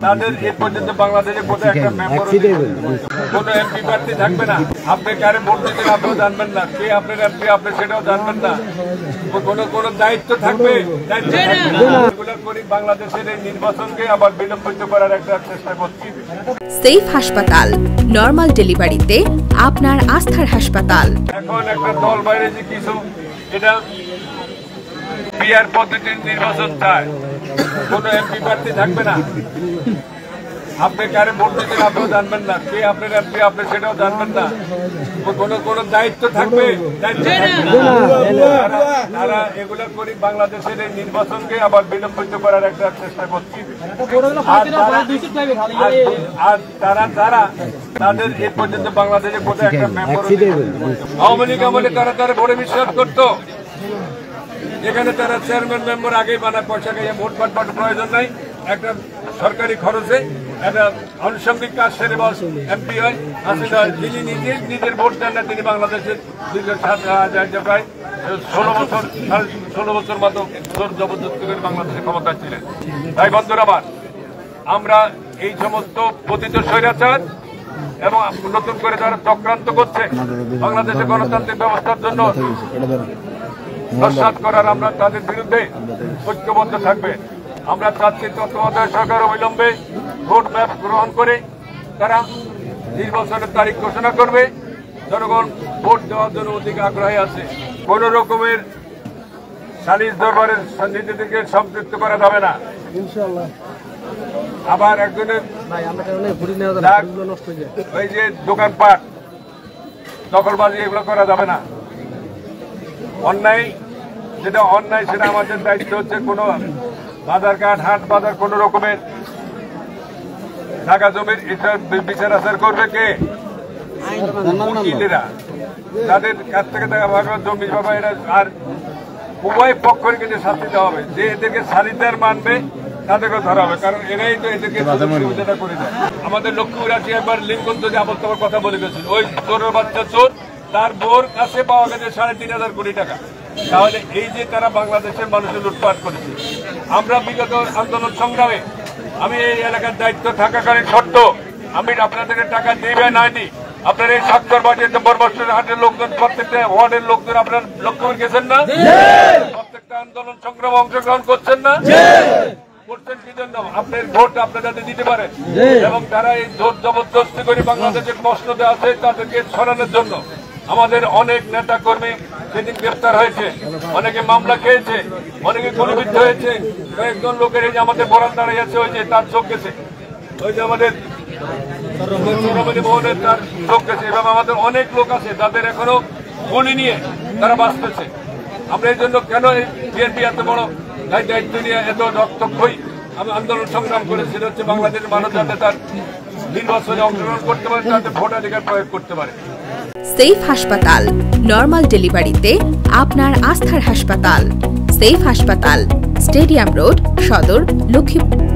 তাদের এ পর্যন্ত বাংলাদেশে কোথায় একটা মেম্বার কোনো এমপি প্রার্থী থাকবে না। আপনি কারে ভোট দিতেন আপনিও জানবেন না, কে আপনার এমপি আপনি সেটাও জানবেন না। কোনো দায়িত্ব থাকবে, এগুলো করি বাংলাদেশের এই নির্বাচনকে আবার বিলম্বিত করার একটা চেষ্টা করছি। সেফ হাসপাতাল, নরমাল ডেলিভারিতে আপনার আস্থার হাসপাতাল। এখন একটা দল বাইরে যে কিছু এটা বিআর পদ্ধতির নির্বাচন চায়, কোনো এমপি প্রার্থী থাকবে না। আপনি কারে ভোট দিতেন আপনিও জানবেন না, কে আপনার এমপি আপনি সেটাও জানবেন না। কোনো দায়িত্ব থাকবে, তারা এগুলো করি বাংলাদেশের এই নির্বাচনকে আবার বিলম্বিত করার একটা চেষ্টা করছি। আর তারা তাদের এ পর্যন্ত বাংলাদেশে কোথায় একটা মেম্বার আওয়ামী লীগ আমলে তারা ভোটে বিশ্বাস করতো। এখানে তারা চেয়ারম্যান মেম্বার আগেই বানায়, পয়সা খাইয়ে ভোট পাঠানোর প্রয়োজন নাই। একটা সরকারি খরচে একটা আনুষঙ্গিক কাজ সেরে বস এমপি হয়। আসলে যিনি নিজের ভোট দেন না, তিনি বাংলাদেশের প্রায় 16 বছর মতো জোর জবরদস্তি করে বাংলাদেশের ক্ষমতায় ছিলেন। তাই বন্ধুরা আমার, আমরা এই সমস্ত পতিত স্বৈরাচার এবং নতুন করে যারা চক্রান্ত করছে বাংলাদেশের গণতান্ত্রিক ব্যবস্থার জন্য নস্যাৎ করার, আমরা তাদের বিরুদ্ধে ঐক্যবদ্ধ থাকবে। আমরা চাচ্ছি তত্ত্বাবধায়ক সরকার অবিলম্বে রোড ম্যাপ গ্রহণ করে তারা নির্বাচনের তারিখ ঘোষণা করবে। জনগণ ভোট দেওয়ার জন্য অধিক আগ্রহী আছে। কোন রকমের সালিশ দরবারের নিজেদেরকে সম্পৃক্ত করা যাবে না। আবার একজনের ওই যে দোকানপাট দখলবাজি এগুলো করা যাবে না। অন্যায় যেটা অন্যায় সেটা আমাদের দায়িত্ব হচ্ছে কোনো বাজার ঘাট হাট বাজার কোন রকমের জায়গা জমির এটা বিচার আচার করবে কে? উকিলেরা, তাদের কাছ থেকে টাকা ভাগা জমি বাবা এরা। আর উভয় পক্ষের কিন্তু শাস্তি দেওয়া হবে। যে এদেরকে সালিদার মানবে তাদেরকে ধরা হবে, কারণ এরাই তো এদেরকে সুবিধাটা করে দেয়। আমাদের লক্ষ্মীপুর আছে একবার লিঙ্কন যদি আবার তোমার কথা বলে গেছিল, ওই চোরের বাচ্চা চোর, তার বোর কাছে পাওয়া গেছে 3,500 কোটি টাকা। তাহলে এই যে তারা বাংলাদেশের মানুষের লুটপাট করেছে, আমরা বিগত আন্দোলন সংগ্রামে আমি এই এলাকার দায়িত্ব থাকাকালীন শর্ত আমি আপনাদেরকে টাকা দিবে নাইনি। আপনার এই স্বাক্ষর বাজেতে বরবস্টের হাটের লোকজন, প্রত্যেকটা ওয়ার্ডের লোকজন আপনার লক্ষ্য গেছেন না? প্রত্যেকটা আন্দোলন সংগ্রামে অংশগ্রহণ করছেন না? করছেন কি জন্য? আপনার ভোট আপনারা দিতে পারেন। এবং তারা এই জোর জবরদস্তি করে বাংলাদেশের মসনদে আছে তাদেরকে সরানোর জন্য আমাদের অনেক নেতা কর্মী সেদিন গ্রেপ্তার হয়েছে, অনেকে মামলা খেয়েছে, অনেকে গুলিবিদ্ধ হয়েছে। কয়েকজন লোকের এই যে আমাদের বরান দাঁড়িয়ে আছে, ওই যে তার চোখ গেছে, ওই যে আমাদের ভবনের তার চোখ গেছে। এবং আমাদের অনেক লোক আছে তাদের এখনো গুলি নিয়ে তারা বাঁচতেছে। আমরা এই জন্য কেন বিএনপি এত বড় দায়িত্ব নিয়ে এত রক্তক্ষয়ী আমি আন্দোলন সংগ্রাম করেছি, হচ্ছে বাংলাদেশের মানুষ যাতে তার নির্বাচনে অংশগ্রহণ করতে পারে, তাদের ভোটাধিকার প্রয়োগ করতে পারে। সেফ হাসপাতাল, নরমাল ডেলিভারিতে আপনার আস্থার হাসপাতাল। সেফ হাসপাতাল, স্টেডিয়াম রোড, সদর, লক্ষ্মীপুর।